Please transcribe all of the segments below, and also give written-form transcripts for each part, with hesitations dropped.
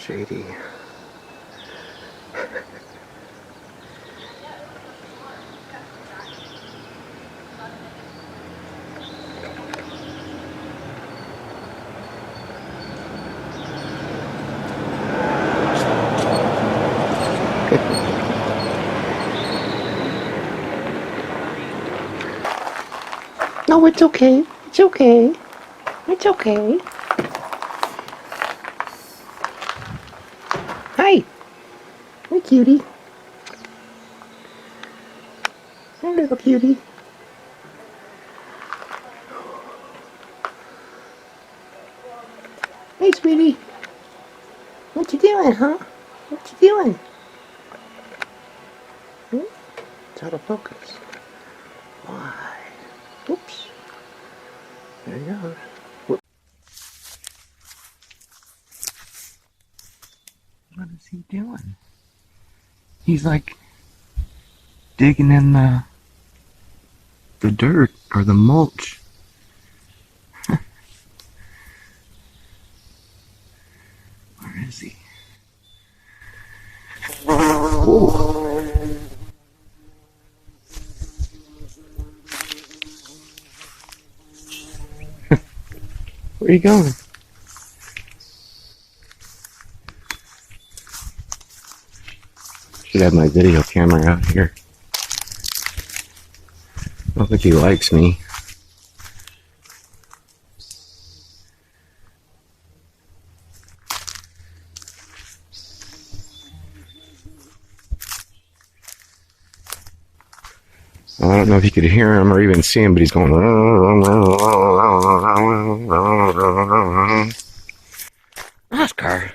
shady. No, it's okay. It's okay. It's okay. Hi. Hi, cutie. Hi, little cutie. Hey, sweetie. What you doing, huh? What you doing? Hmm? It's out of focus. Why? Oops. There he goes. Whoop. What is he doing? He's like digging in the dirt or the mulch. Where is he? Ooh. Where are you going? Should have my video camera out here. I don't think he likes me. I don't know if you could hear him or even see him, but he's going. Oscar!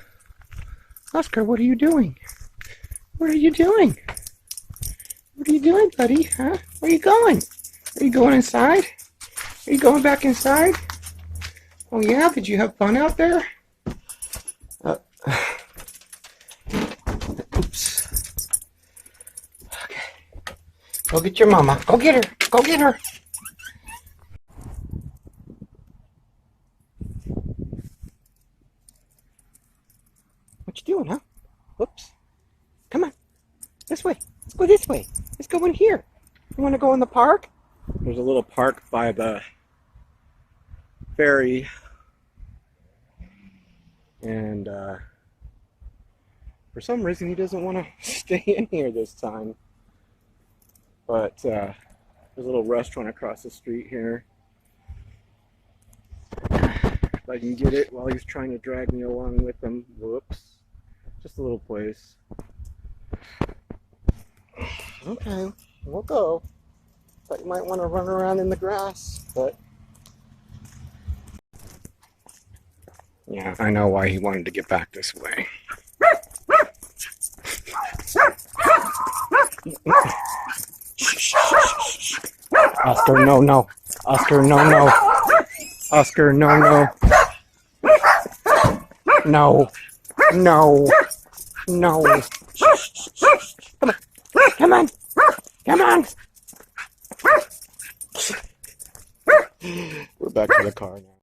Oscar, what are you doing? What are you doing? What are you doing, buddy? Huh? Where are you going? Are you going inside? Are you going back inside? Oh yeah? Did you have fun out there? Oops. Okay. Go get your mama. Go get her. Go get her. What you doing, huh? Whoops. Come on. This way. Let's go this way. Let's go in here. You want to go in the park? There's a little park by the ferry. And for some reason he doesn't want to stay in here this time. But there's a little restaurant across the street here. If I can get it while he's trying to drag me along with him. Whoops. Just a little place. Okay, we'll go. Thought you might want to run around in the grass, but yeah, I know why he wanted to get back this way. Oscar, no, no. Oscar, no, no. Oscar, no, no. No. No. No. Come on. Come on. We're back to the car now.